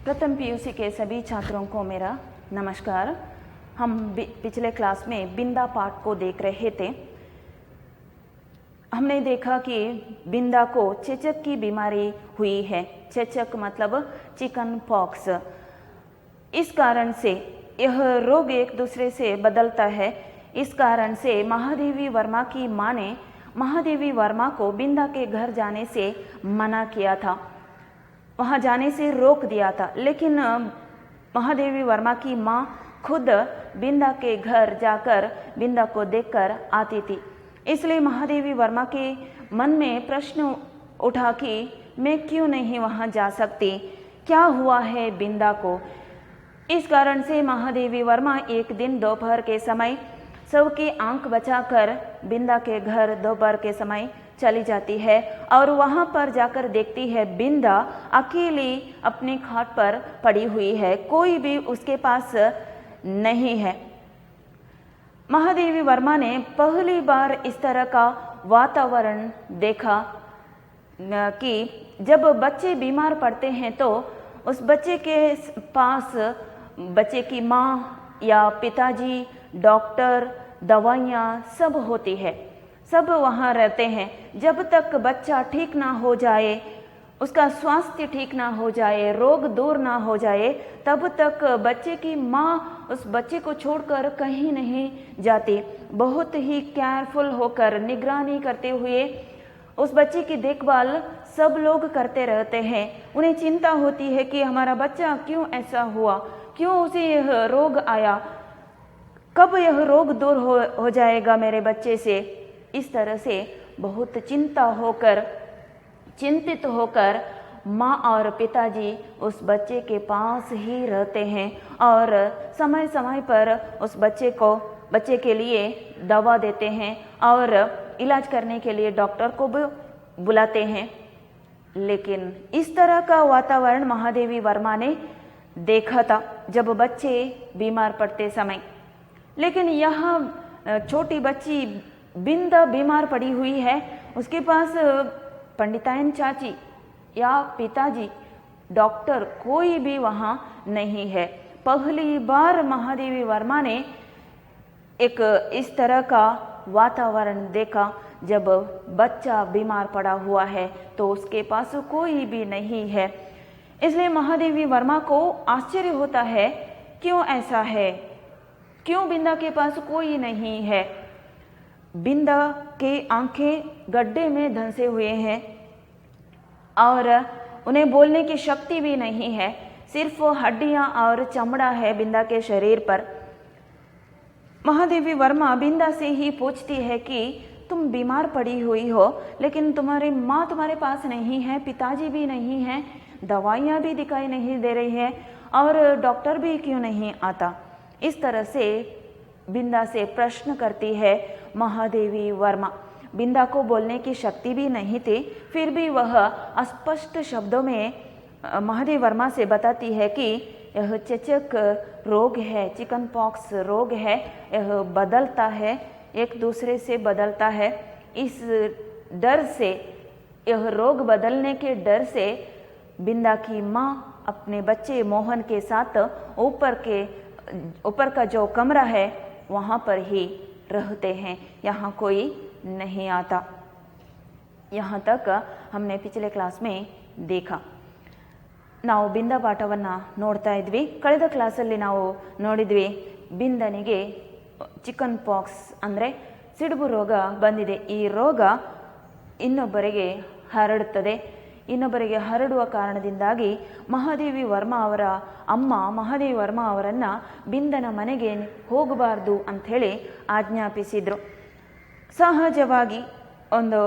प्रथम पीयूसी के सभी छात्रों को मेरा नमस्कार। हम पिछले क्लास में बिंदा पाठ को देख रहे थे। हमने देखा कि बिंदा को चेचक की बीमारी हुई है। चेचक मतलब चिकन पॉक्स। इस कारण से यह रोग एक दूसरे से बदलता है। इस कारण से महादेवी वर्मा की मां ने महादेवी वर्मा को बिंदा के घर जाने से मना किया था, वहां जाने से रोक दिया था। लेकिन महादेवी वर्मा की मां खुद बिंदा के घर जाकर बिंदा को देखकर आती थी। इसलिए महादेवी वर्मा के मन में प्रश्न उठा कि मैं क्यों नहीं वहां जा सकती, क्या हुआ है बिंदा को। इस कारण से महादेवी वर्मा एक दिन दोपहर के समय सबकी आंख बचाकर बिंदा के घर दोपहर के समय चली जाती है और वहां पर जाकर देखती है बिंदा अकेली अपनी खाट पर पड़ी हुई है, कोई भी उसके पास नहीं है। महादेवी वर्मा ने पहली बार इस तरह का वातावरण देखा कि जब बच्चे बीमार पड़ते हैं तो उस बच्चे के पास बच्चे की माँ या पिताजी, डॉक्टर, दवाइयाँ सब होती है, सब वहाँ रहते हैं। जब तक बच्चा ठीक ना हो जाए, उसका स्वास्थ्य ठीक ना हो जाए, रोग दूर ना हो जाए, तब तक बच्चे की माँ उस बच्चे को छोड़कर कहीं नहीं जाती। बहुत ही केयरफुल होकर निगरानी करते हुए उस बच्चे की देखभाल सब लोग करते रहते हैं। उन्हें चिंता होती है कि हमारा बच्चा क्यों ऐसा हुआ, क्यों उसे यह रोग आया, कब यह रोग दूर हो जाएगा मेरे बच्चे से। इस तरह से बहुत चिंतित होकर माँ और पिताजी उस बच्चे के पास ही रहते हैं और समय समय पर उस बच्चे के लिए दवा देते हैं और इलाज करने के लिए डॉक्टर को भी बुलाते हैं। लेकिन इस तरह का वातावरण महादेवी वर्मा ने देखा था जब बच्चे बीमार पड़ते समय। लेकिन यहाँ छोटी बच्ची बिंदा बीमार पड़ी हुई है, उसके पास पंडितायन चाची या पिताजी, डॉक्टर कोई भी वहाँ नहीं है। पहली बार महादेवी वर्मा ने एक इस तरह का वातावरण देखा जब बच्चा बीमार पड़ा हुआ है तो उसके पास कोई भी नहीं है। इसलिए महादेवी वर्मा को आश्चर्य होता है, क्यों ऐसा है, क्यों बिंदा के पास कोई नहीं है। बिंदा के आंखें गड्ढे में धंसे हुए हैं और उन्हें बोलने की शक्ति भी नहीं है, सिर्फ हड्डियां और चमड़ा है बिंदा के शरीर पर। महादेवी वर्मा बिंदा से ही पूछती है कि तुम बीमार पड़ी हुई हो, लेकिन तुम्हारी माँ तुम्हारे पास नहीं है, पिताजी भी नहीं है, दवाइयाँ भी दिखाई नहीं दे रही है और डॉक्टर भी क्यों नहीं आता। इस तरह से बिंदा से प्रश्न करती है महादेवी वर्मा। बिंदा को बोलने की शक्ति भी नहीं थी, फिर भी वह अस्पष्ट शब्दों में महादेवी वर्मा से बताती है कि यह चेचक रोग है, चिकन पॉक्स रोग है, यह बदलता है, एक दूसरे से बदलता है। इस डर से, यह रोग बदलने के डर से बिंदा की माँ अपने बच्चे मोहन के साथ ऊपर का जो कमरा है वहाँ पर ही रहते हैं, यहाँ कोई नहीं आता। यहाँ तक हमने पिछले क्लास में देखा। ನಾವು ಬಿಂದ ಪಾಠವನ್ನು ನೋಡ್ತಾ ಇದ್ವಿ। ಕಳೆದ ಕ್ಲಾಸಲ್ಲಿ ನಾವು ನೋಡಿದ್ವಿ ಬಿಂದನಿಗೆ ಚಿಕನ್ ಪಾಕ್ಸ್ ಅಂದರೆ ಸಿಡುಬು ರೋಗ ಬಂದಿದೆ। ಈ ರೋಗ ಇನ್ನೊಬ್ಬರಿಗೆ ಹರಡುತ್ತದೆ। ಇನ್ನೊಬ್ಬರಿಗೆ ಹರಡುವ ಕಾರಣದಿಂದಾಗಿ ಮಹಾದೇವಿ ವರ್ಮಾ ಅವರ ಅಮ್ಮ ಮಹಾದೇವಿ ವರ್ಮಾ ಅವರನ್ನು ಬಿಂದನ ಮನೆಗೆ ಹೋಗಬಾರ್ದು ಅಂಥೇಳಿ ಆಜ್ಞಾಪಿಸಿದರು। ಸಹಜವಾಗಿ ಒಂದು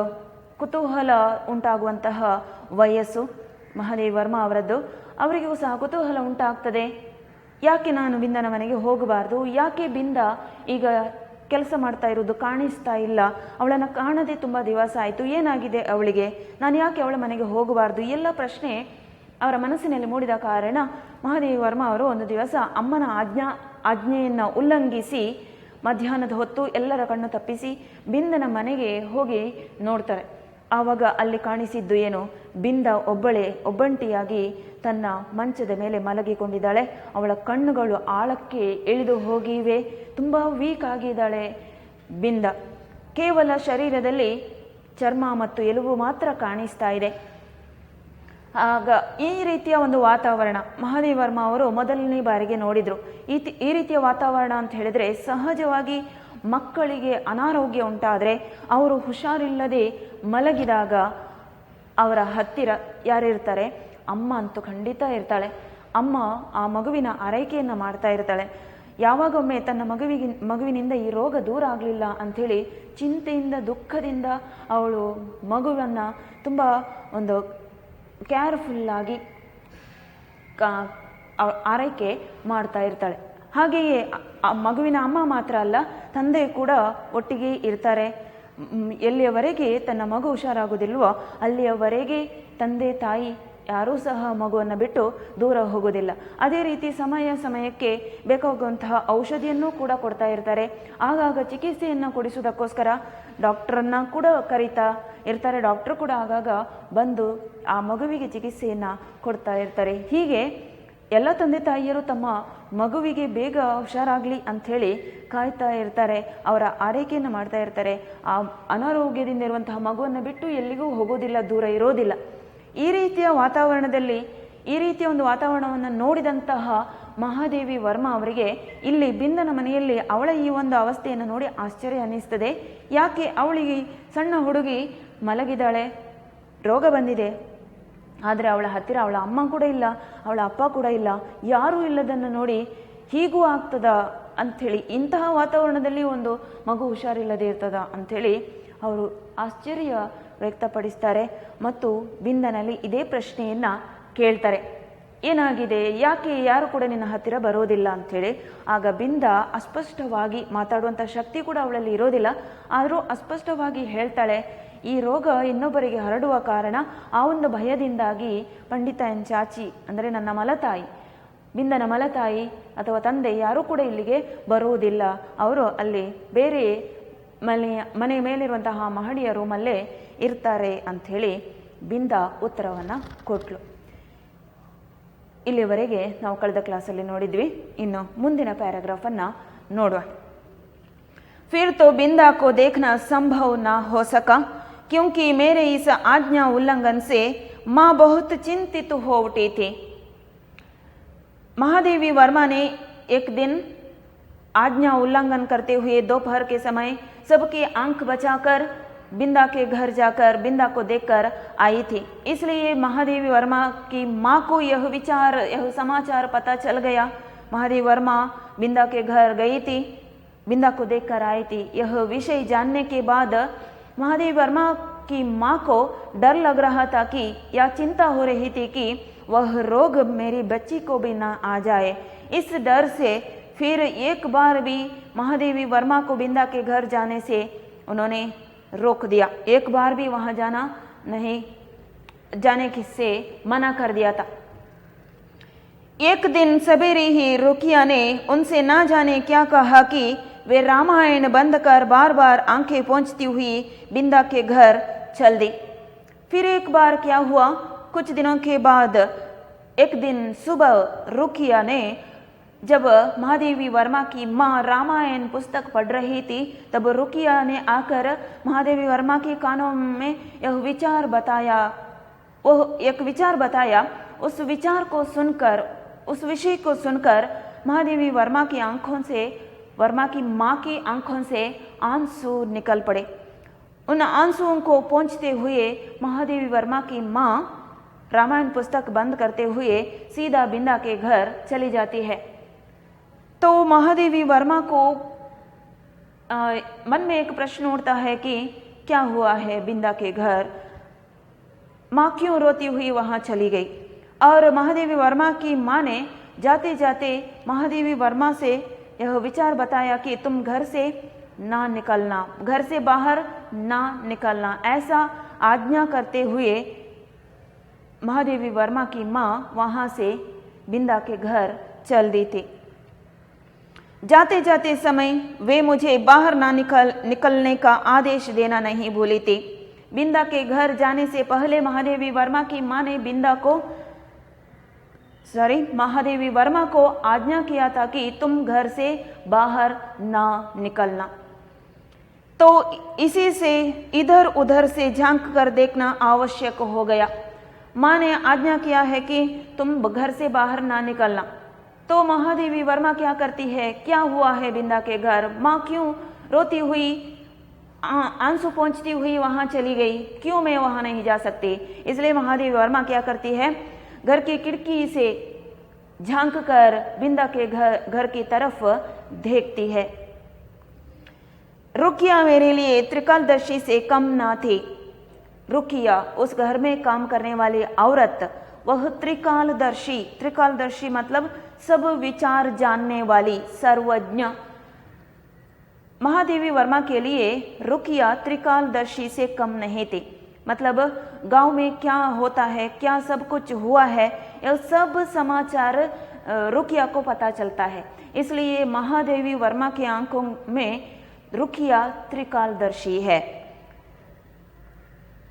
ಕುತೂಹಲ ಉಂಟಾಗುವಂತಹ ವಯಸ್ಸು ಮಹಾದೇವಿ ವರ್ಮಾ ಅವರದ್ದು, ಅವರಿಗೂ ಸಹ ಕುತೂಹಲ ಉಂಟಾಗ್ತದೆ, ಯಾಕೆ ನಾನು ಬಿಂದನ ಮನೆಗೆ ಹೋಗಬಾರ್ದು, ಯಾಕೆ ಬಿಂದ ಈಗ ಕೆಲಸ ಮಾಡ್ತಾ ಇರೋದು ಕಾಣಿಸ್ತಾ ಇಲ್ಲ, ಅವಳನ್ನು ಕಾಣದೆ ತುಂಬ ದಿವಸ ಆಯಿತು, ಏನಾಗಿದೆ ಅವಳಿಗೆ, ನಾನು ಯಾಕೆ ಅವಳ ಮನೆಗೆ ಹೋಗಬಾರ್ದು, ಎಲ್ಲ ಪ್ರಶ್ನೆ ಅವರ ಮನಸ್ಸಿನಲ್ಲಿ ಮೂಡಿದ ಕಾರಣ ಮಹಾದೇವಿ ವರ್ಮಾ ಅವರು ಒಂದು ದಿವಸ ಅಮ್ಮನ ಆಜ್ಞೆಯನ್ನು ಉಲ್ಲಂಘಿಸಿ ಮಧ್ಯಾಹ್ನದ ಹೊತ್ತು ಎಲ್ಲರ ಕಣ್ಣು ತಪ್ಪಿಸಿ ಬಿಂದನ ಮನೆಗೆ ಹೋಗಿ ನೋಡ್ತಾರೆ। ಆವಾಗ ಅಲ್ಲಿ ಕಾಣಿಸಿದ್ದು ಏನು, ಬಿಂದ ಒಬ್ಬಂಟಿಯಾಗಿ ತನ್ನ ಮಂಚದ ಮೇಲೆ ಮಲಗಿಕೊಂಡಿದ್ದಾಳೆ. ಅವಳ ಕಣ್ಣುಗಳು ಆಳಕ್ಕೆ ಇಳಿದು ಹೋಗಿವೆ, ತುಂಬ ವೀಕ್ ಆಗಿದ್ದಾಳೆ ಬಿಂದ. ಕೇವಲ ಶರೀರದಲ್ಲಿ ಚರ್ಮ ಮತ್ತು ಎಲುಬು ಮಾತ್ರ ಕಾಣಿಸ್ತಾ ಇದೆ. ಆಗ ಈ ರೀತಿಯ ಒಂದು ವಾತಾವರಣ ಮಹಾದೇವಿ ವರ್ಮ ಅವರು ಮೊದಲನೇ ಬಾರಿಗೆ ನೋಡಿದರು. ಈ ರೀತಿಯ ವಾತಾವರಣ ಅಂತ ಹೇಳಿದ್ರೆ, ಸಹಜವಾಗಿ ಮಕ್ಕಳಿಗೆ ಅನಾರೋಗ್ಯ ಉಂಟಾದರೆ ಅವರು ಹುಷಾರಿಲ್ಲದೆ ಮಲಗಿದಾಗ ಅವರ ಹತ್ತಿರ ಯಾರಿರ್ತಾರೆ, ಅಮ್ಮ ಅಂತೂ ಖಂಡಿತ ಇರ್ತಾಳೆ. ಅಮ್ಮ ಆ ಮಗುವಿನ ಆರೈಕೆಯನ್ನು ಮಾಡ್ತಾ ಇರ್ತಾಳೆ. ಯಾವಾಗೊಮ್ಮೆ ತನ್ನ ಮಗುವಿನಿಂದ ಈ ರೋಗ ದೂರ ಆಗಲಿಲ್ಲ ಅಂಥೇಳಿ ಚಿಂತೆಯಿಂದ ದುಃಖದಿಂದ ಅವಳು ಮಗುವನ್ನು ತುಂಬ ಒಂದು ಕೇರ್ಫುಲ್ಲಾಗಿ ಆರೈಕೆ ಮಾಡ್ತಾ ಇರ್ತಾಳೆ. ಹಾಗೆಯೇ ಆ ಮಗುವಿನ ಅಮ್ಮ ಮಾತ್ರ ಅಲ್ಲ, ತಂದೆ ಕೂಡ ಒಟ್ಟಿಗೆ ಇರ್ತಾರೆ. ಎಲ್ಲಿಯವರೆಗೆ ತನ್ನ ಮಗು ಹುಷಾರಾಗೋದಿಲ್ವೋ ಅಲ್ಲಿಯವರೆಗೆ ತಂದೆ ತಾಯಿ ಯಾರೂ ಸಹ ಮಗುವನ್ನು ಬಿಟ್ಟು ದೂರ ಹೋಗೋದಿಲ್ಲ. ಅದೇ ರೀತಿ ಸಮಯಕ್ಕೆ ಬೇಕಾಗುವಂತಹ ಔಷಧಿಯನ್ನು ಕೂಡ ಕೊಡ್ತಾ ಇರ್ತಾರೆ. ಆಗಾಗ ಚಿಕಿತ್ಸೆಯನ್ನು ಕೊಡಿಸೋದಕ್ಕೋಸ್ಕರ ಡಾಕ್ಟ್ರನ್ನ ಕೂಡ ಕರೀತಾ ಇರ್ತಾರೆ. ಡಾಕ್ಟ್ರು ಕೂಡ ಆಗಾಗ ಬಂದು ಆ ಮಗುವಿಗೆ ಚಿಕಿತ್ಸೆಯನ್ನು ಕೊಡ್ತಾ ಇರ್ತಾರೆ. ಹೀಗೆ ಎಲ್ಲ ತಂದೆ ತಾಯಿಯರು ತಮ್ಮ ಮಗುವಿಗೆ ಬೇಗ ಹುಷಾರಾಗಲಿ ಅಂಥೇಳಿ ಕಾಯ್ತಾ ಇರ್ತಾರೆ, ಅವರ ಆರೈಕೆಯನ್ನು ಮಾಡ್ತಾ ಇರ್ತಾರೆ. ಆ ಅನಾರೋಗ್ಯದಿಂದ ಇರುವಂತಹ ಮಗುವನ್ನು ಬಿಟ್ಟು ಎಲ್ಲಿಗೂ ಹೋಗೋದಿಲ್ಲ, ದೂರ ಇರೋದಿಲ್ಲ. ಈ ರೀತಿಯ ಒಂದು ವಾತಾವರಣವನ್ನು ನೋಡಿದಂತಹ ಮಹಾದೇವಿ ವರ್ಮ ಅವರಿಗೆ ಇಲ್ಲಿ ಬಿಂದನ ಮನೆಯಲ್ಲಿ ಅವಳ ಈ ಒಂದು ಅವಸ್ಥೆಯನ್ನು ನೋಡಿ ಆಶ್ಚರ್ಯ ಅನ್ನಿಸ್ತದೆ. ಯಾಕೆ ಅವಳಿಗೆ ಸಣ್ಣ ಹುಡುಗಿ ಮಲಗಿದಾಳೆ, ರೋಗ ಬಂದಿದೆ, ಆದರೆ ಅವಳ ಹತ್ತಿರ ಅವಳ ಅಮ್ಮ ಕೂಡ ಇಲ್ಲ, ಅವಳ ಅಪ್ಪ ಕೂಡ ಇಲ್ಲ, ಯಾರೂ ಇಲ್ಲದನ್ನು ನೋಡಿ ಹೀಗೂ ಆಗ್ತದ ಅಂಥೇಳಿ, ಇಂತಹ ವಾತಾವರಣದಲ್ಲಿ ಒಂದು ಮಗು ಹುಷಾರಿಲ್ಲದೆ ಇರ್ತದ ಅಂಥೇಳಿ ಅವರು ಆಶ್ಚರ್ಯ ವ್ಯಕ್ತಪಡಿಸ್ತಾರೆ. ಮತ್ತು ಬಿಂದನಲ್ಲಿ ಇದೇ ಪ್ರಶ್ನೆಯನ್ನು ಕೇಳ್ತಾರೆ, ಏನಾಗಿದೆ, ಯಾಕೆ ಯಾರು ಕೂಡ ನಿನ್ನ ಹತ್ತಿರ ಬರೋದಿಲ್ಲ ಅಂಥೇಳಿ. ಆಗ ಬಿಂದ ಅಸ್ಪಷ್ಟವಾಗಿ ಮಾತಾಡುವಂಥ ಶಕ್ತಿ ಕೂಡ ಅವಳಲ್ಲಿ ಇರೋದಿಲ್ಲ, ಆದರೂ ಅಸ್ಪಷ್ಟವಾಗಿ ಹೇಳ್ತಾಳೆ, ಈ ರೋಗ ಇನ್ನೊಬ್ಬರಿಗೆ ಹರಡುವ ಕಾರಣ ಆ ಒಂದು ಭಯದಿಂದಾಗಿ ಪಂಡಿತ ಎನ್ ಚಾಚಿ ಅಂದರೆ ನನ್ನ ಮಲತಾಯಿ, ಬಿಂದನ ಮಲತಾಯಿ ಅಥವಾ ತಂದೆ ಯಾರೂ ಕೂಡ ಇಲ್ಲಿಗೆ ಬರುವುದಿಲ್ಲ, ಅವರು ಅಲ್ಲಿ ಬೇರೆ ಮನೆ ಮೇಲಿರುವಂತಹ ಮಹಡಿಯ ರೂಮಲ್ಲೇ ಇರ್ತಾರೆ ಅಂಥೇಳಿ ಬಿಂದ ಉತ್ತರವನ್ನು ಕೊಟ್ಲು. ಇಲ್ಲಿವರೆಗೆ ನಾವು ಕಳೆದ ಕ್ಲಾಸಲ್ಲಿ ನೋಡಿದ್ವಿ. ಇನ್ನು ಮುಂದಿನ ಪ್ಯಾರಾಗ್ರಾಫನ್ನು ನೋಡುವ. फिर तो बिंदा को देखना संभव ना हो सका क्योंकि मेरे इस आज्ञा उल्लंघन से माँ बहुत चिंतित हो उठी थी. महादेवी वर्मा ने एक दिन आज्ञा उल्लंघन करते हुए दोपहर के समय सबकी आंख बचाकर बिंदा के घर जाकर बिंदा को देखकर आई थी. इसलिए महादेवी वर्मा की माँ को यह समाचार पता चल गया. महादेवी वर्मा बिंदा के घर गई थी, बिंदा को देखकर आई थी. यह विषय जानने के बाद महादेवी वर्मा की माँ को डर लग रहा था कि या चिंता हो रही थी कि वह रोग मेरी बच्ची को भी ना आ जाए. इस डर से फिर एक बार भी महादेवी वर्मा को बिंदा के घर जाने से उन्होंने रोक दिया. एक बार भी वहाँ जाने से मना कर दिया था. एक दिन सवेरे ही रुकिया ने उनसे ना जाने क्या कहा कि वे रामायण बंद कर बार बार आंखें पोंछती हुई बिंदा के घर चल दी. फिर एक बार क्या हुआ, कुछ दिनों के बाद एक दिन सुबह रुकिया ने, जब महादेवी वर्मा की माँ रामायण पुस्तक पढ़ रही थी, तब रुकिया ने आकर महादेवी वर्मा के कानों में यह विचार बताया. वो एक विचार बताया. उस विचार को सुनकर, उस विषय को सुनकर महादेवी वर्मा की माँ की आंखों से आंसू निकल पड़े. उन आंसुओं को पोंछते हुए महादेवी वर्मा की माँ रामायण पुस्तक बंद करते हुए सीधा बिंदा के घर चली जाती है. तो महादेवी वर्मा को मन में एक प्रश्न उठता है कि क्या हुआ है बिंदा के घर, माँ क्यों रोती हुई वहाँ चली गई. और महादेवी वर्मा की माँ ने जाते जाते महादेवी वर्मा से यह विचार बताया कि तुम घर से ना निकलना, घर से बाहर ना निकलना. ऐसा आज्ञा करते हुए महादेवी वर्मा की माँ वहाँ से बिंदा के घर चल दी थी. जाते जाते समय वे मुझे बाहर ना निकलने का आदेश देना नहीं भूली थी. बिंदा के घर जाने से पहले महादेवी वर्मा की मां ने महादेवी वर्मा को आज्ञा किया था कि तुम घर से बाहर ना निकलना। तो इसी से इधर उधर से झांक कर देखना आवश्यक हो गया। मां ने आज्ञा किया है कि तुम घर से बाहर ना निकलना। तो महादेवी वर्मा क्या करती है, क्या हुआ है बिंदा के घर, मां क्यों रोती हुई आंसू पहुंचती हुई वहां चली गई, क्यों मैं वहां नहीं जा सकती। इसलिए महादेवी वर्मा क्या करती है, घर की खिड़की से झांक कर बिंदा के घर की तरफ देखती है। रुकिया मेरे लिए त्रिकालदर्शी से कम ना थी। रुकिया उस घर में काम करने वाली औरत, वह त्रिकालदर्शी मतलब सब विचार जानने वाली, सर्वज्ञ। महादेवी वर्मा के लिए रुकिया त्रिकालदर्शी से कम नहीं थी। मतलब गांव में क्या होता है, क्या सब कुछ हुआ है, यह सब समाचार रुकिया को पता चलता है। इसलिए महादेवी वर्मा की आंखों में रुकिया त्रिकालदर्शी है।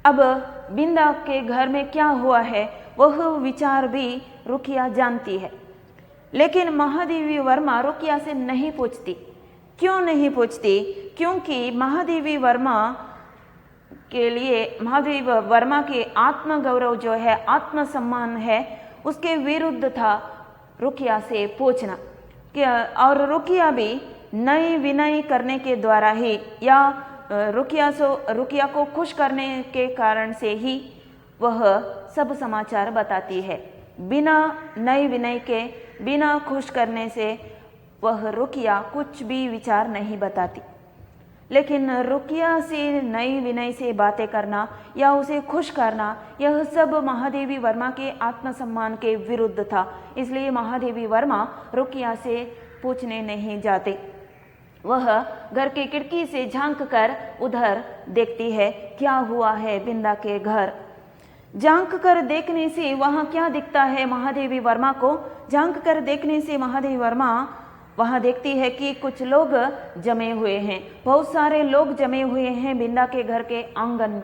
अब बिंदा के घर में क्या हुआ है वह विचार भी रुकिया जानती है। लेकिन महादेवी वर्मा रुकिया से नहीं पूछती। क्यों नहीं पूछती? क्योंकि महादेवी वर्मा के आत्मगौरव जो है, आत्मसम्मान है, उसके विरुद्ध था रुकिया से पूछना। और रुकिया भी नए विनय करने के द्वारा ही या रुकिया को खुश करने के कारण से ही वह सब समाचार बताती है। बिना नए विनय के, बिना खुश करने से वह रुकिया कुछ भी विचार नहीं बताती। लेकिन रुकिया से नई विनय से बातें करना या उसे खुश करना, यह सब महादेवी वर्मा के आत्मसम्मान के विरुद्ध था। इसलिए महादेवी वर्मा रुकिया से पूछने नहीं जाते। वह घर की खिड़की से झांक कर उधर देखती है क्या हुआ है बिंदा के घर। झांक कर देखने से वहां क्या दिखता है महादेवी वर्मा को? झांक कर देखने से महादेवी वर्मा वहां देखती है कि कुछ लोग जमे हुए हैं, बहुत सारे लोग जमे हुए हैं बिंदा के घर के आंगन में।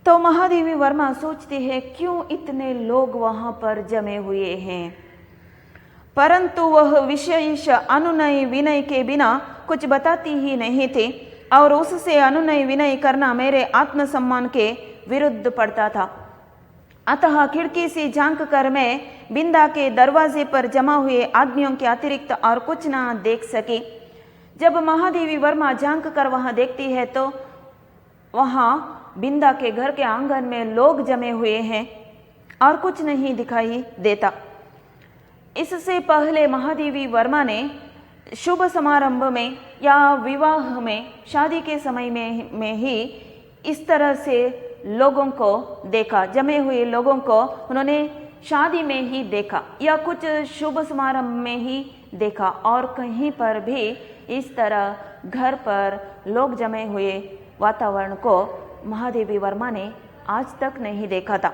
तो महादेवी वर्मा सोचती है क्यों इतने लोग वहां पर जमे हुए हैं, परंतु वह विशेष अनुनय विनय के बिना कुछ बताती ही नहीं थी और उससे अनुनय विनय करना मेरे आत्मसम्मान के विरुद्ध पड़ता था। अतः खिड़की से झांक कर मैं बिंदा के दरवाजे पर जमा हुए आदमियों के अतिरिक्त और कुछ ना देख सकी। जब महादेवी वर्मा झांक कर वहां देखती है तो वहां बिंदा के घर के आंगन में लोग जमे हुए हैं और कुछ नहीं दिखाई देता। इससे पहले महादेवी वर्मा ने शुभ समारंभ में या विवाह में, शादी के समय में ही इस तरह से लोगों को देखा, जमे हुए लोगों को उन्होंने शादी में ही देखा या कुछ शुभ समारंभ में ही देखा, और कहीं पर भी इस तरह घर पर लोग जमे हुए वातावरण को महादेवी वर्मा ने आज तक नहीं देखा था,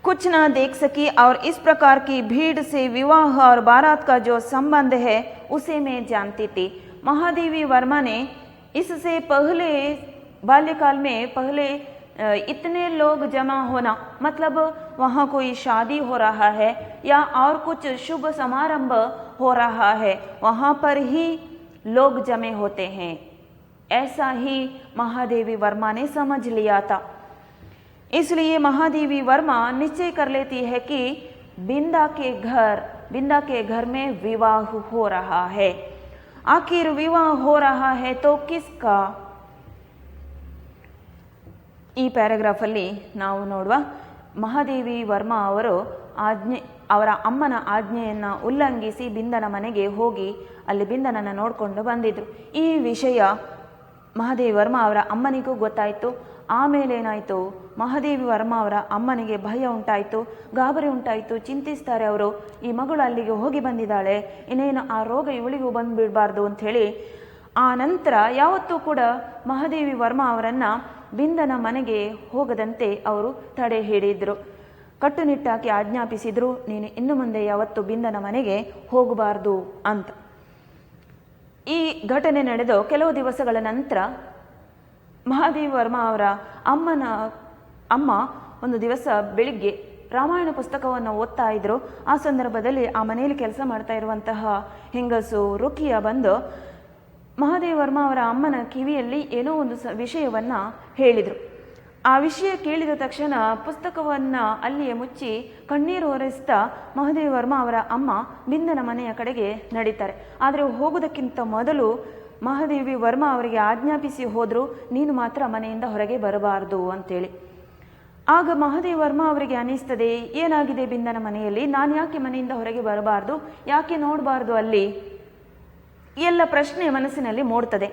कुछ ना देख सकी। और इस प्रकार की भीड़ से विवाह और बारात का जो संबंध है उसे मैं जानती थी। महादेवी वर्मा ने इससे पहले बाल्यकाल में पहले इतने लोग जमा होना, मतलब वहाँ कोई शादी हो रहा है या और कुछ शुभ समारंभ हो रहा है, वहाँ पर ही लोग जमे होते हैं, ऐसा ही महादेवी वर्मा ने समझ लिया था। इसलिए महादेवी वर्मा निश्चय कर लेती है कि बिंदा के घर में विवाह हो रहा है। आखिर विवाह हो रहा है तो किसका? ಈ ಪ್ಯಾರಾಗ್ರಾಫ್ ಅಲ್ಲಿ ನಾವು ನೋಡುವ ಮಹಾದೇವಿ ವರ್ಮಾ ಅವರ ಅಮ್ಮನ ಆಜ್ಞೆಯನ್ನು ಉಲ್ಲಂಘಿಸಿ ಬಿಂದನ ಮನೆಗೆ ಹೋಗಿ ಅಲ್ಲಿ ಬಿಂದನನ್ನು ನೋಡಿಕೊಂಡು ಬಂದಿದ್ರು. ಈ ವಿಷಯ ಮಹಾದೇವಿ ವರ್ಮಾ ಅವರ ಅಮ್ಮನಿಗೂ ಗೊತ್ತಾಯಿತು. ಆಮೇಲೆ ಏನಾಯಿತು, ಮಹಾದೇವಿ ವರ್ಮಾ ಅವರ ಅಮ್ಮನಿಗೆ ಭಯ ಉಂಟಾಯಿತು, ಗಾಬರಿ ಉಂಟಾಯಿತು. ಚಿಂತಿಸ್ತಾರೆ ಅವರು, ಈ ಮಗಳು ಅಲ್ಲಿಗೆ ಹೋಗಿ ಬಂದಿದ್ದಾಳೆ, ಇನ್ನೇನು ಆ ರೋಗ ಇವಳಿಗೂ ಬಂದುಬಿಡಬಾರ್ದು ಅಂಥೇಳಿ. ಆ ನಂತರ ಯಾವತ್ತೂ ಕೂಡ ಮಹಾದೇವಿ ವರ್ಮಾ ಅವರನ್ನು ಬಿಂದನ ಮನೆಗೆ ಹೋಗದಂತೆ ಅವರು ತಡೆ ಹಿಡಿದ್ರು, ಕಟ್ಟುನಿಟ್ಟಾಗಿ ಆಜ್ಞಾಪಿಸಿದ್ರು, ನೀನು ಇನ್ನು ಮುಂದೆ ಯಾವತ್ತು ಬಿಂದನ ಮನೆಗೆ ಹೋಗಬಾರ್ದು ಅಂತ. ಈ ಘಟನೆ ನಡೆದು ಕೆಲವು ದಿವಸಗಳ ನಂತರ ಮಹಾದೇವಿ ವರ್ಮಾ ಅವರ ಅಮ್ಮ ಒಂದು ದಿವಸ ಬೆಳಿಗ್ಗೆ ರಾಮಾಯಣ ಪುಸ್ತಕವನ್ನು ಓದ್ತಾ ಇದ್ರು. ಆ ಸಂದರ್ಭದಲ್ಲಿ ಆ ಮನೆಯಲ್ಲಿ ಕೆಲಸ ಮಾಡ್ತಾ ಇರುವಂತಹ ಹೆಂಗಸು ರುಕಿಯಾ ಬಂದು ಮಹಾದೇವಿ ವರ್ಮಾ ಅವರ ಅಮ್ಮನ ಕಿವಿಯಲ್ಲಿ ಏನೋ ಒಂದು ವಿಷಯವನ್ನ ಹೇಳಿದರು. ಆ ವಿಷಯ ಕೇಳಿದ ತಕ್ಷಣ ಪುಸ್ತಕವನ್ನು ಅಲ್ಲಿಯೇ ಮುಚ್ಚಿ ಕಣ್ಣೀರು ಒರೆಸ್ತಾ ಮಹಾದೇವಿ ವರ್ಮಾ ಅವರ ಅಮ್ಮ ಬಿಂದನ ಮನೆಯ ಕಡೆಗೆ ನಡೀತಾರೆ. ಆದರೆ ಹೋಗುವುದಕ್ಕಿಂತ ಮೊದಲು ಮಹಾದೇವಿ ವರ್ಮಾ ಅವರಿಗೆ ಆಜ್ಞಾಪಿಸಿ ಹೋದ್ರು, ನೀನು ಮಾತ್ರ ಮನೆಯಿಂದ ಹೊರಗೆ ಬರಬಾರದು ಅಂತೇಳಿ. ಆಗ ಮಹಾದೇವಿ ವರ್ಮಾ ಅವರಿಗೆ ಅನಿಸ್ತದೆ, ಏನಾಗಿದೆ ಬಿಂದನ ಮನೆಯಲ್ಲಿ, ನಾನು ಯಾಕೆ ಮನೆಯಿಂದ ಹೊರಗೆ ಬರಬಾರ್ದು, ಯಾಕೆ ನೋಡಬಾರ್ದು ಅಲ್ಲಿ, ಎಲ್ಲ ಪ್ರಶ್ನೆ ಮನಸ್ಸಿನಲ್ಲಿ ಮೂಡ್ತದೆ.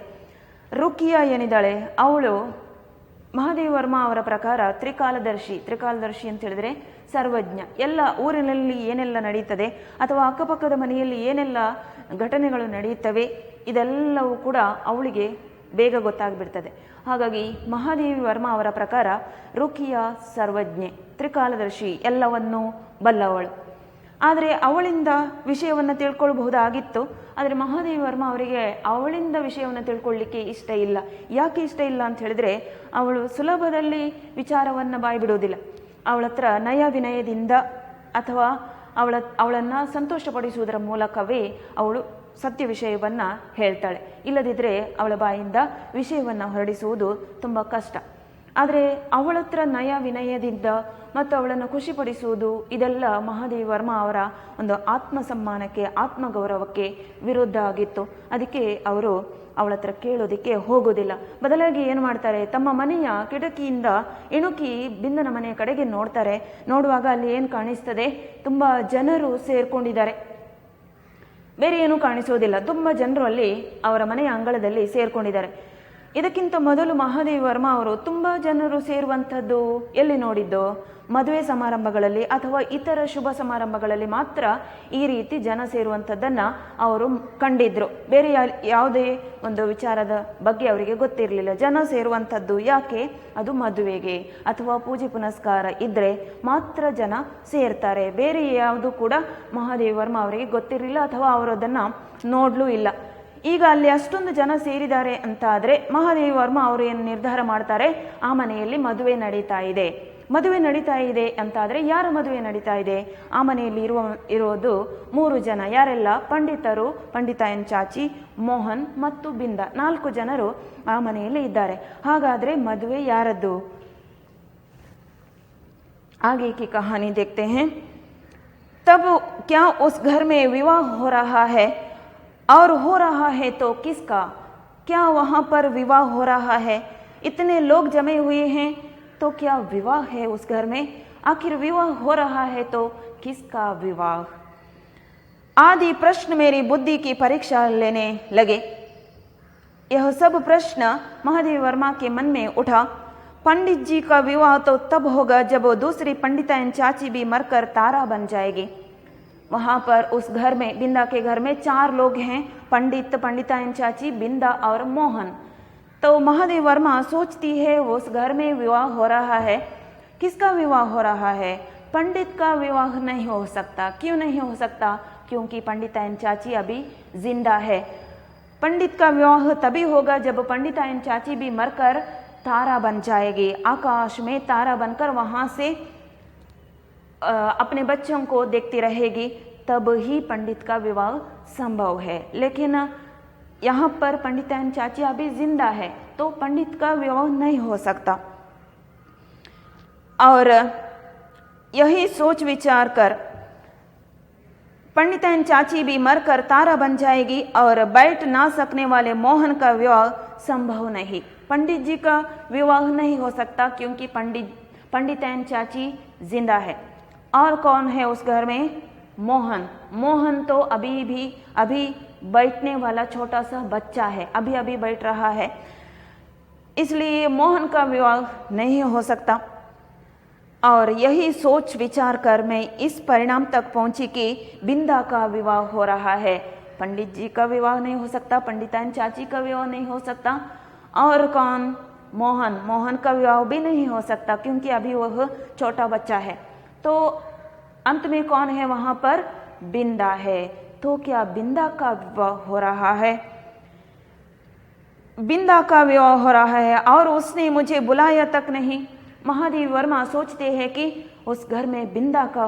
ರುಕಿಯಾ ಏನಿದ್ದಾಳೆ ಅವಳು ಮಹಾದೇವಿ ವರ್ಮಾ ಅವರ ಪ್ರಕಾರ ತ್ರಿಕಾಲದರ್ಶಿ ಅಂತ ಹೇಳಿದ್ರೆ ಸರ್ವಜ್ಞ. ಎಲ್ಲ ಊರಿನಲ್ಲಿ ಏನೆಲ್ಲ ನಡೀತದೆ ಅಥವಾ ಅಕ್ಕಪಕ್ಕದ ಮನೆಯಲ್ಲಿ ಏನೆಲ್ಲ ಘಟನೆಗಳು ನಡೆಯುತ್ತವೆ ಇದೆಲ್ಲವೂ ಕೂಡ ಅವಳಿಗೆ ಬೇಗ ಗೊತ್ತಾಗ್ಬಿಡ್ತದೆ. ಹಾಗಾಗಿ ಮಹಾದೇವಿ ವರ್ಮಾ ಅವರ ಪ್ರಕಾರ ರುಕಿಯಾ ಸರ್ವಜ್ಞೆ, ತ್ರಿಕಾಲದರ್ಶಿ, ಎಲ್ಲವನ್ನೂ ಬಲ್ಲವಳು. ಆದರೆ ಅವಳಿಂದ ವಿಷಯವನ್ನು ತಿಳ್ಕೊಳ್ಬಹುದಾಗಿತ್ತು. ಆದರೆ ಮಹಾದೇವಿ ವರ್ಮಾ ಅವರಿಗೆ ಅವಳಿಂದ ವಿಷಯವನ್ನು ತಿಳ್ಕೊಳ್ಳಿಕ್ಕೆ ಇಷ್ಟ ಇಲ್ಲ. ಯಾಕೆ ಇಷ್ಟ ಇಲ್ಲ ಅಂತ ಹೇಳಿದ್ರೆ, ಅವಳು ಸುಲಭದಲ್ಲಿ ವಿಚಾರವನ್ನು ಬಾಯ್ಬಿಡೋದಿಲ್ಲ. ಅವಳ ಹತ್ರ ನಯ ವಿನಯದಿಂದ ಅಥವಾ ಅವಳನ್ನು ಸಂತೋಷಪಡಿಸುವುದರ ಮೂಲಕವೇ ಅವಳು ಸತ್ಯ ವಿಷಯವನ್ನು ಹೇಳ್ತಾಳೆ. ಇಲ್ಲದಿದ್ದರೆ ಅವಳ ಬಾಯಿಂದ ವಿಷಯವನ್ನು ಹೊರಡಿಸುವುದು ತುಂಬ ಕಷ್ಟ. ಆದರೆ ಅವಳ ಹತ್ರ ನಯ ವಿನಯದಿಂದ ಮತ್ತು ಅವಳನ್ನು ಖುಷಿಪಡಿಸುವುದು ಇದೆಲ್ಲ ಮಹಾದೇವಿ ವರ್ಮಾ ಅವರ ಒಂದು ಆತ್ಮಸಮ್ಮಾನಕ್ಕೆ, ಆತ್ಮಗೌರವಕ್ಕೆ ವಿರುದ್ಧ ಆಗಿತ್ತು. ಅದಕ್ಕೆ ಅವರು ಅವಳ ಹತ್ರ ಕೇಳೋದಕ್ಕೆ ಹೋಗೋದಿಲ್ಲ. ಬದಲಾಗಿ ಏನು ಮಾಡ್ತಾರೆ, ತಮ್ಮ ಮನೆಯ ಕಿಟಕಿಯಿಂದ ಇಣುಕಿ ಬಿಂದನ ಮನೆಯ ಕಡೆಗೆ ನೋಡ್ತಾರೆ. ನೋಡುವಾಗ ಅಲ್ಲಿ ಏನು ಕಾಣಿಸ್ತದೆ, ತುಂಬ ಜನರು ಸೇರ್ಕೊಂಡಿದ್ದಾರೆ. ಬೇರೆ ಏನೂ ಕಾಣಿಸೋದಿಲ್ಲ. ತುಂಬ ಜನರು ಅಲ್ಲಿ ಅವರ ಮನೆಯ ಅಂಗಳದಲ್ಲಿ ಸೇರ್ಕೊಂಡಿದ್ದಾರೆ. ಇದಕ್ಕಿಂತ ಮೊದಲು ಮಹಾದೇವಿ ವರ್ಮಾ ಅವರು ತುಂಬ ಜನರು ಸೇರುವಂಥದ್ದು ಎಲ್ಲಿ ನೋಡಿದ್ದು, ಮದುವೆ ಸಮಾರಂಭಗಳಲ್ಲಿ ಅಥವಾ ಇತರ ಶುಭ ಸಮಾರಂಭಗಳಲ್ಲಿ ಮಾತ್ರ ಈ ರೀತಿ ಜನ ಸೇರುವಂಥದ್ದನ್ನು ಅವರು ಕಂಡಿದ್ರು. ಬೇರೆ ಯಾವುದೇ ಒಂದು ವಿಚಾರದ ಬಗ್ಗೆ ಅವರಿಗೆ ಗೊತ್ತಿರಲಿಲ್ಲ. ಜನ ಸೇರುವಂಥದ್ದು ಯಾಕೆ, ಅದು ಮದುವೆಗೆ ಅಥವಾ ಪೂಜೆ ಪುನಸ್ಕಾರ ಇದ್ದರೆ ಮಾತ್ರ ಜನ ಸೇರ್ತಾರೆ. ಬೇರೆ ಯಾವುದು ಕೂಡ ಮಹಾದೇವಿ ವರ್ಮಾ ಅವರಿಗೆ ಗೊತ್ತಿರಲಿಲ್ಲ ಅಥವಾ ಅವರು ಅದನ್ನು ನೋಡಲೂ ಇಲ್ಲ. ಈಗ ಅಲ್ಲಿ ಅಷ್ಟೊಂದು ಜನ ಸೇರಿದ್ದಾರೆ ಅಂತ ಆದರೆ ಮಹಾದೇವಿ ವರ್ಮಾ ಅವರು ಏನು ನಿರ್ಧಾರ ಮಾಡ್ತಾರೆ, ಆ ಮನೆಯಲ್ಲಿ ಮದುವೆ ನಡೀತಾ ಇದೆ. ಮದುವೆ ನಡೀತಾ ಇದೆ ಅಂತ ಆದರೆ ಯಾರ ಮದುವೆ ನಡೀತಾ ಇದೆ, ಆ ಮನೆಯಲ್ಲಿ ಇರೋದು 3 ಜನ. ಯಾರೆಲ್ಲ, ಪಂಡಿತರು, ಪಂಡಿತಾಯನ್ ಚಾಚಿ, ಮೋಹನ್ ಮತ್ತು ಬಿಂದ, 4 ಜನರು ಆ ಮನೆಯಲ್ಲಿ ಇದ್ದಾರೆ. ಹಾಗಾದರೆ ಮದುವೆ ಯಾರದ್ದು? आगे की कहानी देखते हैं। तब क्या उस घर में विवाह हो रहा है, और हो रहा है तो किसका? क्या वहाँ पर विवाह हो रहा है? इतने लोग जमे हुए हैं तो क्या विवाह है उस घर में? आखिर विवाह हो रहा है तो किसका विवाह? आदि प्रश्न मेरी बुद्धि की परीक्षा लेने लगे। यह सब प्रश्न महादेवी वर्मा के मन में उठा। पंडित जी का विवाह तो तब होगा जब दूसरी पंडितायन चाची भी मरकर तारा बन जाएगी। वहाँ पर उस घर में, बिंदा के घर में 4 लोग हैं, पंडित, पंडितायन चाची, बिंदा और मोहन। तो महादेवी वर्मा सोचती है उस घर में विवाह हो रहा है। किसका विवाह हो रहा है? पंडित का विवाह नहीं हो सकता। क्यों नहीं हो सकता? क्योंकि पंडितायन चाची अभी जिंदा है। पंडित का विवाह तभी होगा जब पंडितायन चाची भी मरकर तारा बन जाएगी। आकाश में तारा बनकर वहाँ से अपने बच्चों को देखती रहेगी, तब ही पंडित का विवाह संभव है। लेकिन यहाँ पर पंडितायन चाची अभी जिंदा है, तो पंडित का विवाह नहीं हो सकता। और यही सोच विचार कर पंडितायन चाची भी मरकर तारा बन जाएगी और बैठ ना सकने वाले मोहन का विवाह संभव नहीं। पंडित जी का विवाह नहीं हो सकता क्योंकि पंडितायन चाची जिंदा है। और कौन है उस घर में? मोहन। मोहन तो अभी बैठने वाला छोटा सा बच्चा है, अभी बैठ रहा है, इसलिए मोहन का विवाह नहीं हो सकता। और यही सोच विचार कर मैं इस परिणाम तक पहुंची कि बिंदा का विवाह हो रहा है। पंडित जी का विवाह नहीं हो सकता, पंडितायन चाची का विवाह नहीं हो सकता। और कौन? मोहन। मोहन का विवाह भी नहीं हो सकता क्योंकि अभी वह छोटा बच्चा है। तो अंत में कौन है वहाँ पर? बिंदा है। तो क्या बिंदा का विवाह हो रहा है? बिंदा का विवाह हो रहा है और उसने मुझे बुलाया तक नहीं। महादेवी वर्मा सोचते हैं कि उस घर में बिंदा का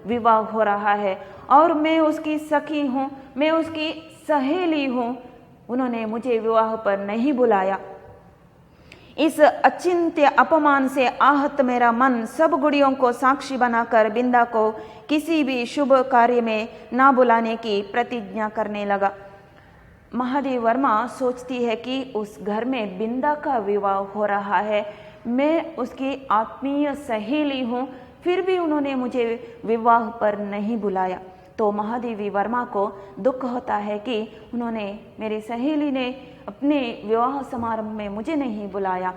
विवाह हो रहा है और मैं उसकी सखी हूँ, मैं उसकी सहेली हूँ, उन्होंने मुझे विवाह पर नहीं बुलाया। इस अचिंत्य अपमान से आहत मेरा मन सब गुड़ियों को साक्षी बनाकर बिंदा को किसी भी शुभ कार्य में ना बुलाने की प्रतिज्ञा करने लगा। महादेवी वर्मा सोचती है कि उस घर में बिंदा का विवाह हो रहा है, मैं उसकी आत्मीय सहेली हूँ, फिर भी उन्होंने मुझे विवाह पर नहीं बुलाया। तो महादेवी वर्मा को दुख होता है कि उन्होंने, मेरी सहेली ने अपने विवाह समारोह में मुझे नहीं बुलाया।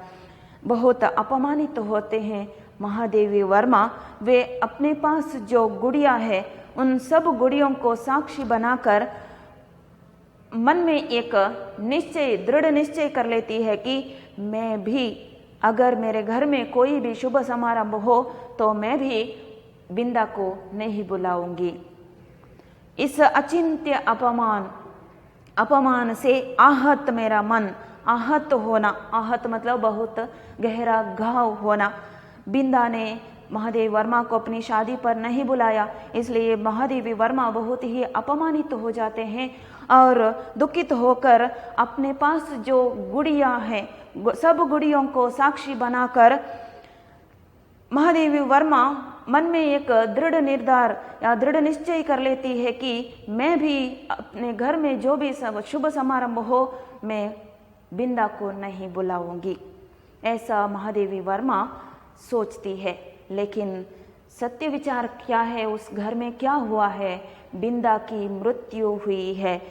बहुत अपमानित होते हैं महादेवी वर्मा। वे अपने पास जो गुड़िया है उन सब गुड़ियों को साक्षी बनाकर मन में एक निश्चय, दृढ़ निश्चय कर लेती है कि मैं भी, अगर मेरे घर में कोई भी शुभ समारंभ हो तो मैं भी बिंदा को नहीं बुलाऊंगी। इस अचिंत्य अपमान से आहत मेरा मन, आहत होना, आहत मतलब बहुत गहरा घाव होना। बिंदा ने महादेवी वर्मा को अपनी शादी पर नहीं बुलाया, इसलिए महादेवी वर्मा बहुत ही अपमानित हो जाते हैं और दुखित होकर अपने पास जो गुड़िया है सब गुड़ियों को साक्षी बनाकर महादेवी वर्मा मन में एक दृढ़ निर्धार या दृढ़ निश्चय कर लेती है कि मैं भी अपने घर में जो भी शुभ समारंभ हो मैं बिंदा को नहीं बुलाऊंगी। ऐसा महादेवी वर्मा सोचती है। लेकिन सत्य विचार क्या है, उस घर में क्या हुआ है? बिंदा की मृत्यु हुई है।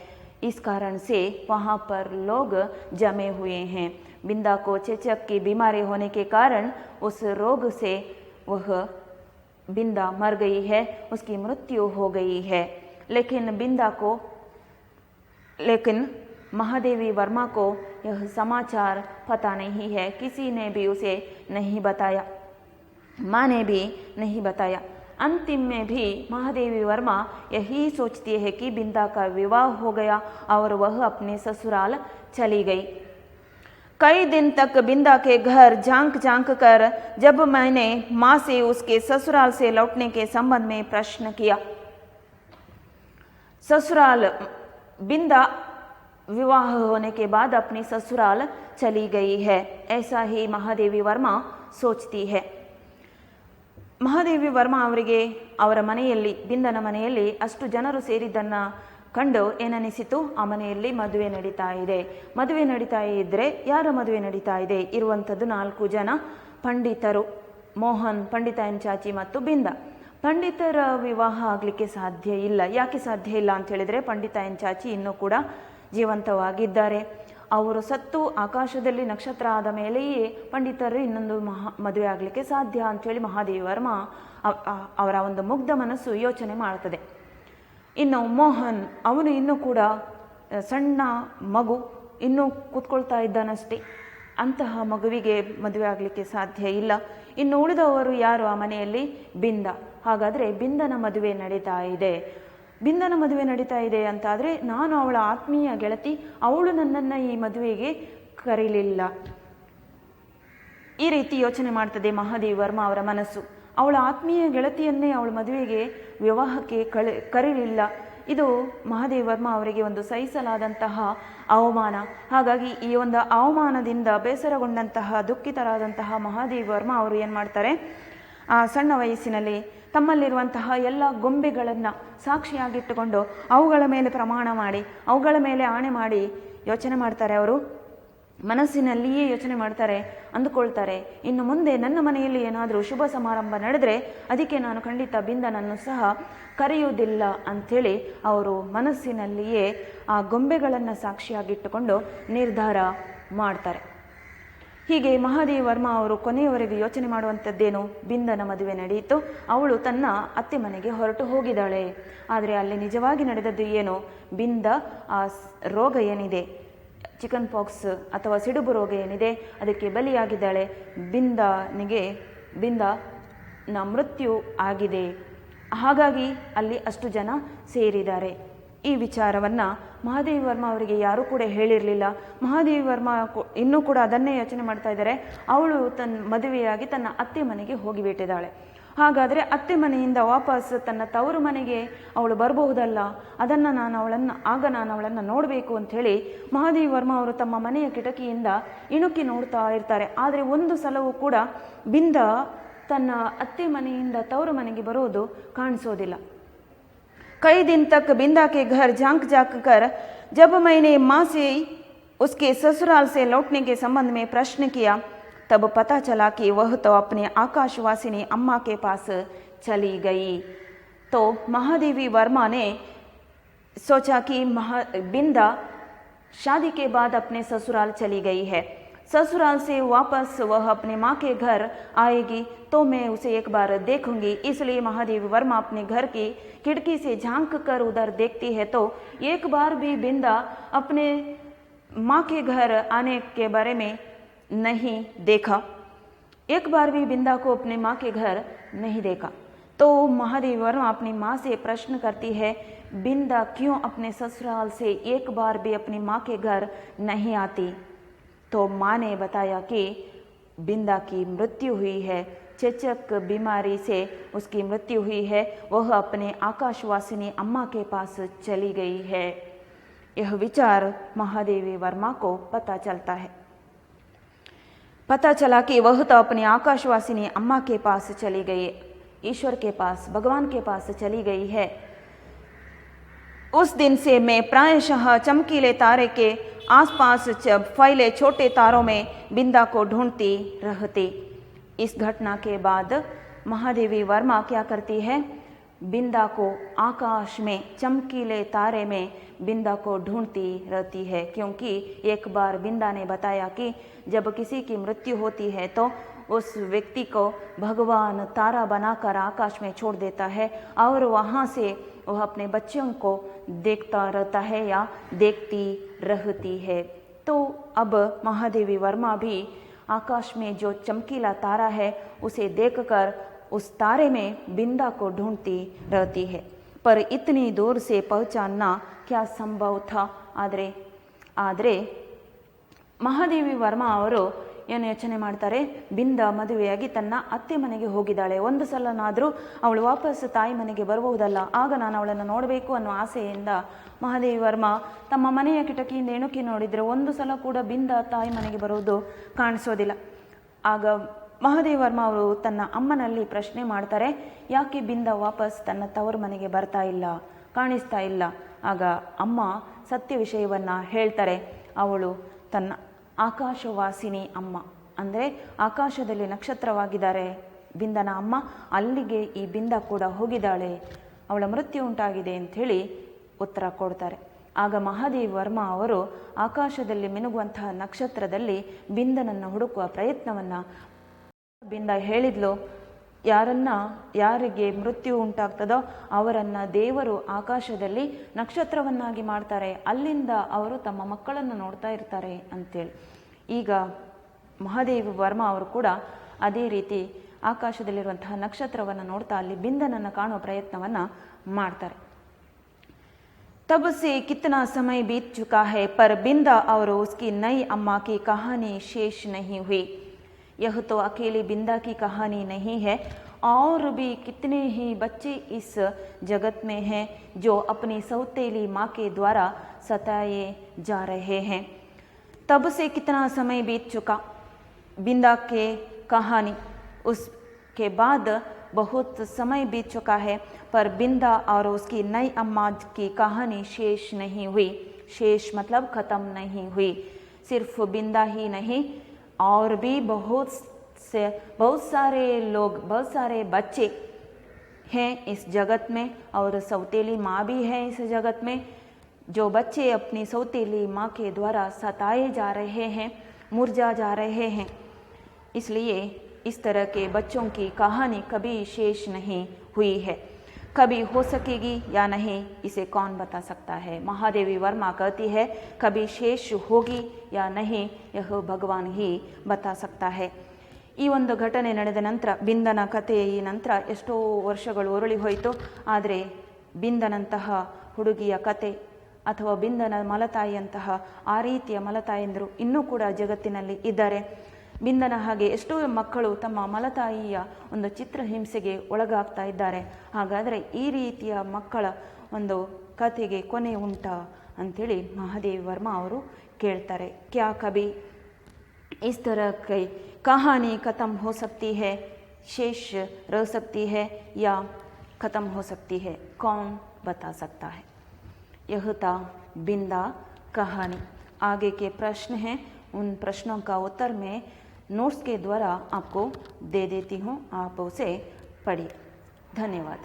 इस कारण से वहाँ पर लोग जमे हुए हैं। बिंदा को चेचक की बीमारी होने के कारण उस रोग से वह बिंदा मर गई है, उसकी मृत्यु हो गई है। लेकिन महादेवी वर्मा को यह समाचार पता नहीं है, किसी ने भी उसे नहीं बताया, माँ ने भी नहीं बताया। अंतिम में भी महादेवी वर्मा यही सोचती है कि बिंदा का विवाह हो गया और वह अपने ससुराल चली गई। कई दिन तक बिंदा के घर झांक झांक कर जब मैंने माँ से उसके ससुराल से लौटने के संबंध में प्रश्न किया, ससुराल, बिंदा विवाह होने के बाद अपनी ससुराल चली गई है, ऐसा ही महादेवी वर्मा सोचती है। ಮಹಾದೇವಿ ವರ್ಮಾ ಅವರಿಗೆ ಅವರ ಮನೆಯಲ್ಲಿ, ಬಿಂದನ ಮನೆಯಲ್ಲಿ ಅಷ್ಟು ಜನರು ಸೇರಿದ್ದನ್ನು ಕಂಡು ಏನನಿಸಿತು, ಆ ಮನೆಯಲ್ಲಿ ಮದುವೆ ನಡೀತಾ ಇದೆ. ಮದುವೆ ನಡೀತಾ ಇದ್ದರೆ ಯಾರ ಮದುವೆ ನಡೀತಾ ಇದೆ? ಇರುವಂಥದ್ದು 4 ಜನ ಪಂಡಿತರು, ಮೋಹನ್, ಪಂಡಿತಾಯನ್ ಚಾಚಿ ಮತ್ತು ಬಿಂದ. ಪಂಡಿತರ ವಿವಾಹ ಆಗಲಿಕ್ಕೆ ಸಾಧ್ಯ ಇಲ್ಲ. ಯಾಕೆ ಸಾಧ್ಯ ಇಲ್ಲ ಅಂತ ಹೇಳಿದರೆ, ಪಂಡಿತಾಯನ್ ಚಾಚಿ ಇನ್ನೂ ಕೂಡ ಜೀವಂತವಾಗಿದ್ದಾರೆ. ಅವರು ಸತ್ತು ಆಕಾಶದಲ್ಲಿ ನಕ್ಷತ್ರ ಆದ ಮೇಲೆಯೇ ಪಂಡಿತರು ಇನ್ನೊಂದು ಮದುವೆ ಆಗಲಿಕ್ಕೆ ಸಾಧ್ಯ ಅಂಥೇಳಿ ಮಹಾದೇವಿ ವರ್ಮಾ ಅವರ ಒಂದು ಮುಗ್ಧ ಮನಸ್ಸು ಯೋಚನೆ ಮಾಡ್ತದೆ. ಇನ್ನು ಮೋಹನ್, ಅವನು ಇನ್ನೂ ಕೂಡ ಸಣ್ಣ ಮಗು, ಇನ್ನೂ ಕೂತ್ಕೊಳ್ತಾ ಇದ್ದಾನಷ್ಟೇ, ಅಂತಹ ಮಗುವಿಗೆ ಮದುವೆ ಆಗಲಿಕ್ಕೆ ಸಾಧ್ಯ ಇಲ್ಲ. ಇನ್ನು ಉಳಿದವರು ಯಾರು ಆ ಮನೆಯಲ್ಲಿ? ಬಿಂದ. ಹಾಗಾದರೆ ಬಿಂದನ ಮದುವೆ ನಡೀತಾ ಇದೆ. ಬಿಂದನ ಮದುವೆ ನಡೀತಾ ಇದೆ ಅಂತಾದರೆ ನಾನು ಅವಳ ಆತ್ಮೀಯ ಗೆಳತಿ, ಅವಳು ನನ್ನನ್ನು ಈ ಮದುವೆಗೆ ಕರೀಲಿಲ್ಲ. ಈ ರೀತಿ ಯೋಚನೆ ಮಾಡ್ತದೆ ಮಹಾದೇವಿ ವರ್ಮಾ ಅವರ ಮನಸ್ಸು. ಅವಳ ಆತ್ಮೀಯ ಗೆಳತಿಯನ್ನೇ ಅವಳ ಮದುವೆಗೆ, ವಿವಾಹಕ್ಕೆ ಕರೀಲಿಲ್ಲ. ಇದು ಮಹಾದೇವಿ ವರ್ಮಾ ಅವರಿಗೆ ಒಂದು ಸಹಿಸಲಾದಂತಹ ಅವಮಾನ. ಹಾಗಾಗಿ ಈ ಒಂದು ಅವಮಾನದಿಂದ ಬೇಸರಗೊಂಡಂತಹ, ದುಃಖಿತರಾದಂತಹ ಮಹಾದೇವಿ ವರ್ಮಾ ಅವರು ಏನು ಮಾಡ್ತಾರೆ, ಆ ಸಣ್ಣ ವಯಸ್ಸಿನಲ್ಲಿ ತಮ್ಮಲ್ಲಿರುವಂತಹ ಎಲ್ಲ ಗೊಂಬೆಗಳನ್ನು ಸಾಕ್ಷಿಯಾಗಿಟ್ಟುಕೊಂಡು ಅವುಗಳ ಮೇಲೆ ಪ್ರಮಾಣ ಮಾಡಿ, ಅವುಗಳ ಮೇಲೆ ಆಣೆ ಮಾಡಿ ಯೋಚನೆ ಮಾಡ್ತಾರೆ. ಅವರು ಮನಸ್ಸಿನಲ್ಲಿಯೇ ಯೋಚನೆ ಮಾಡ್ತಾರೆ, ಅಂದುಕೊಳ್ತಾರೆ, ಇನ್ನು ಮುಂದೆ ನನ್ನ ಮನೆಯಲ್ಲಿ ಏನಾದರೂ ಶುಭ ಸಮಾರಂಭ ನಡೆದರೆ ಅದಕ್ಕೆ ನಾನು ಖಂಡಿತ ಬಿಂದನನ್ನು ಸಹ ಕರೆಯುವುದಿಲ್ಲ ಅಂಥೇಳಿ ಅವರು ಮನಸ್ಸಿನಲ್ಲಿಯೇ ಆ ಗೊಂಬೆಗಳನ್ನು ಸಾಕ್ಷಿಯಾಗಿಟ್ಟುಕೊಂಡು ನಿರ್ಧಾರ ಮಾಡ್ತಾರೆ. ಹೀಗೆ ಮಹಾದೇವಿ ವರ್ಮಾ ಅವರು ಕೊನೆಯವರೆಗೂ ಯೋಚನೆ ಮಾಡುವಂಥದ್ದೇನು, ಬಿಂದನ ಮದುವೆ ನಡೆಯಿತು, ಅವಳು ತನ್ನ ಅತ್ತೆ ಮನೆಗೆ ಹೊರಟು ಹೋಗಿದ್ದಾಳೆ. ಆದರೆ ಅಲ್ಲಿ ನಿಜವಾಗಿ ನಡೆದದ್ದು ಏನು? ಬಿಂದ ಆ ರೋಗ ಏನಿದೆ, ಚಿಕನ್ ಪಾಕ್ಸ್ ಅಥವಾ ಸಿಡುಬು ರೋಗ ಏನಿದೆ, ಅದಕ್ಕೆ ಬಲಿಯಾಗಿದ್ದಾಳೆ. ಬಿಂದನ ಮೃತ್ಯು ಆಗಿದೆ. ಹಾಗಾಗಿ ಅಲ್ಲಿ ಅಷ್ಟು ಜನ ಸೇರಿದ್ದಾರೆ. ಈ ವಿಚಾರವನ್ನು ಮಹಾದೇವಿ ವರ್ಮ ಅವರಿಗೆ ಯಾರೂ ಕೂಡ ಹೇಳಿರಲಿಲ್ಲ. ಮಹಾದೇವಿ ವರ್ಮ ಇನ್ನೂ ಕೂಡ ಅದನ್ನೇ ಯೋಚನೆ ಮಾಡ್ತಾ ಇದ್ದಾರೆ. ಅವಳು ತನ್ನ ಮದುವೆಯಾಗಿ ತನ್ನ ಅತ್ತೆ ಮನೆಗೆ ಹೋಗಿಬಿಟ್ಟಿದ್ದಾಳೆ. ಹಾಗಾದರೆ ಅತ್ತೆ ಮನೆಯಿಂದ ವಾಪಸ್ ತನ್ನ ತವರು ಮನೆಗೆ ಅವಳು ಬರಬಹುದಲ್ಲ, ನಾನು ಅವಳನ್ನು ನೋಡಬೇಕು ಅಂಥೇಳಿ ಮಹಾದೇವಿ ವರ್ಮ ಅವರು ತಮ್ಮ ಮನೆಯ ಕಿಟಕಿಯಿಂದ ಇಣುಕಿ ನೋಡ್ತಾ ಇರ್ತಾರೆ. ಆದರೆ ಒಂದು ಸಲವೂ ಕೂಡ ಬಿಂದ ತನ್ನ ಅತ್ತೆ ಮನೆಯಿಂದ ತವರು ಮನೆಗೆ ಬರೋದು ಕಾಣಿಸೋದಿಲ್ಲ. कई दिन तक बिंदा के घर झांक झांक कर जब मैंने माँ से उसके ससुराल से लौटने के संबंध में प्रश्न किया, तब पता चला कि वह तो अपने आकाशवासिनी अम्मा के पास चली गई। तो महादेवी वर्मा ने सोचा कि बिंदा शादी के बाद अपने ससुराल चली गई है, ससुराल से वापस वह अपने माँ के घर आएगी तो मैं उसे एक बार देखूंगी। इसलिए महादेवी वर्मा अपने घर की खिड़की से झांक कर उधर देखती है तो एक बार भी बिंदा अपने माँ के घर आने के बारे में नहीं देखा, एक बार भी बिंदा को अपने माँ के घर नहीं देखा। तो महादेवी वर्मा अपनी माँ से प्रश्न करती है, बिंदा क्यों अपने ससुराल से एक बार भी अपनी माँ के घर नहीं आती? तो माँ ने बताया कि बिंदा की मृत्यु हुई है, चेचक बीमारी से उसकी मृत्यु हुई है, वह अपने आकाशवासिनी अम्मा के पास चली गई है। यह विचार महादेवी वर्मा को पता चलता है। पता चला कि वह तो अपनी आकाशवासिनी अम्मा के पास चली गई, ईश्वर के पास, भगवान के पास चली गई है। उस दिन से मैं प्रायशः चमकीले तारे के आसपास फैले छोटे तारों में बिंदा को ढूंढती रहती। इस घटना के बाद महादेवी वर्मा क्या करती है, बिंदा को आकाश में चमकीले तारे में बिंदा को ढूंढती रहती है, क्योंकि एक बार बिंदा ने बताया कि जब किसी की मृत्यु होती है तो उस व्यक्ति को भगवान तारा बनाकर आकाश में छोड़ देता है और वहाँ से वह अपने बच्चों को देखता रहता है या देखती रहती है। तो अब महादेवी वर्मा भी आकाश में जो चमकीला तारा है उसे देखकर उस तारे में बिंदा को ढूंढती रहती है। पर इतनी दूर से पहचानना क्या संभव था? ಆದರೆ ಮಹಾದೇವಿ ವರ್ಮಾ ಅವರು ಏನು ಯೋಚನೆ ಮಾಡ್ತಾರೆ, ಬಿಂದ ಮದುವೆಯಾಗಿ ತನ್ನ ಅತ್ತೆ ಮನೆಗೆ ಹೋಗಿದ್ದಾಳೆ, ಒಂದು ಸಲನಾದರೂ ಅವಳು ವಾಪಸ್ ತಾಯಿ ಮನೆಗೆ ಬರಬಹುದಲ್ಲ, ಆಗ ನಾನು ಅವಳನ್ನು ನೋಡಬೇಕು ಅನ್ನೋ ಆಸೆಯಿಂದ ಮಹಾದೇವಿ ವರ್ಮಾ ತಮ್ಮ ಮನೆಯ ಕಿಟಕಿಯಿಂದ ಇಣುಕಿ ನೋಡಿದರೆ ಒಂದು ಸಲ ಕೂಡ ಬಿಂದ ತಾಯಿ ಮನೆಗೆ ಬರೋದು ಕಾಣಿಸೋದಿಲ್ಲ. ಆಗ ಮಹಾದೇವಿ ವರ್ಮಾ ಅವರು ತನ್ನ ಅಮ್ಮನಲ್ಲಿ ಪ್ರಶ್ನೆ ಮಾಡ್ತಾರೆ, ಯಾಕೆ ಬಿಂದ ವಾಪಸ್ ತನ್ನ ತವರು ಮನೆಗೆ ಬರ್ತಾ ಇಲ್ಲ, ಕಾಣಿಸ್ತಾ ಇಲ್ಲ? ಆಗ ಅಮ್ಮ ಸತ್ಯ ವಿಷಯವನ್ನು ಹೇಳ್ತಾರೆ. ಅವಳು ತನ್ನ ಆಕಾಶವಾಸಿನಿ ಅಮ್ಮ, ಅಂದರೆ ಆಕಾಶದಲ್ಲಿ ನಕ್ಷತ್ರವಾಗಿದ್ದಾರೆ ಬಿಂದನ ಅಮ್ಮ, ಅಲ್ಲಿಗೆ ಈ ಬಿಂದ ಕೂಡ ಹೋಗಿದ್ದಾಳೆ, ಅವಳ ಮೃತ್ಯು ಉಂಟಾಗಿದೆ ಅಂಥೇಳಿ ಉತ್ತರ ಕೊಡ್ತಾರೆ. ಆಗ ಮಹಾದೇವಿ ವರ್ಮಾ ಅವರು ಆಕಾಶದಲ್ಲಿ ಮಿನುಗುವಂತಹ ನಕ್ಷತ್ರದಲ್ಲಿ ಬಿಂದನನ್ನು ಹುಡುಕುವ ಪ್ರಯತ್ನವನ್ನು, ಬಿಂದ ಹೇಳಿದ್ಲು, ಯಾರಿಗೆ ಮೃತ್ಯು ಉಂಟಾಗ್ತದೋ ಅವರನ್ನು ದೇವರು ಆಕಾಶದಲ್ಲಿ ನಕ್ಷತ್ರವನ್ನಾಗಿ ಮಾಡ್ತಾರೆ, ಅಲ್ಲಿಂದ ಅವರು ತಮ್ಮ ಮಕ್ಕಳನ್ನು ನೋಡ್ತಾ ಇರ್ತಾರೆ ಅಂತೇಳಿ. ಈಗ ಮಹಾದೇವಿ ವರ್ಮಾ ಅವರು ಕೂಡ ಅದೇ ರೀತಿ ಆಕಾಶದಲ್ಲಿರುವಂತಹ ನಕ್ಷತ್ರವನ್ನು ನೋಡ್ತಾ ಅಲ್ಲಿ ಬಿಂದನನ್ನು ಕಾಣುವ ಪ್ರಯತ್ನವನ್ನು ಮಾಡ್ತಾರೆ. तब से कितना समय बीत चुका है पर बिंदा और उसकी नई अम्मा की कहानी शेष नहीं हुई। यह तो अकेली बिंदा की कहानी नहीं है, और भी कितने ही बच्चे इस जगत में हैं जो अपनी सौतेली माँ के द्वारा सताए जा रहे हैं। तब से कितना समय बीत चुका, बिंदा के कहानी, उसके बाद बहुत समय बीत चुका है पर बिंदा और उसकी नई अम्मा की कहानी शेष नहीं हुई। शेष मतलब ख़त्म नहीं हुई। सिर्फ बिंदा ही नहीं, और भी बहुत सारे लोग, बहुत सारे बच्चे हैं इस जगत में, और सौतेली माँ भी है इस जगत में, जो बच्चे अपनी सौतेली माँ के द्वारा सताए जा रहे हैं, मुरझा जा रहे हैं। इसलिए इस तरह के बच्चों की कहानी कभी शेष नहीं हुई है। कभी हो सकेगी या नहीं, इसे कौन बता सकता है। महादेवी वर्मा कहती है कभी शेष होगी या नहीं, यह भगवान ही बता सकता है। ಈ ಒಂದು ಘಟನೆ ನಡೆದ ನಂತರ, ಬಿಂದನ ಕಥೆ ಈ ನಂತರ ಎಷ್ಟೋ ವರ್ಷಗಳು ಉರುಳಿ ಹೋಯಿತು. ಆದರೆ ಬಿಂದನಂತಹ ಹುಡುಗಿಯ ಕತೆ ಅಥವಾ ಬಿಂದನ ಮಲತಾಯಿಯಂತಹ ಆ ರೀತಿಯ ಮಲತಾಯಂದರು ಇನ್ನೂ ಕೂಡ ಜಗತ್ತಿನಲ್ಲಿ ಇದ್ದಾರೆ. ಬಿಂದನ ಹಾಗೆ ಎಷ್ಟೋ ಮಕ್ಕಳು ತಮ್ಮ ಮಲತಾಯಿಯ ಒಂದು ಚಿತ್ರಹಿಂಸೆಗೆ ಒಳಗಾಗ್ತಾ ಇದ್ದಾರೆ. ಹಾಗಾದರೆ ಈ ರೀತಿಯ ಮಕ್ಕಳ ಒಂದು ಕಥೆಗೆ ಕೊನೆ ಉಂಟಾ ಅಂಥೇಳಿ ಮಹಾದೇವಿ ವರ್ಮಾ ಅವರು ಕೇಳ್ತಾರೆ. ಕ್ಯಾ ಕಭಿ इस तरह की कहानी ख़त्म हो सकती है, शेष रह सकती है या ख़त्म हो सकती है, कौन बता सकता है. यह था बिंदा कहानी. आगे के प्रश्न हैं, उन प्रश्नों का उत्तर मैं नोट्स के द्वारा आपको दे देती हूँ, आप उसे पढ़िए. धन्यवाद.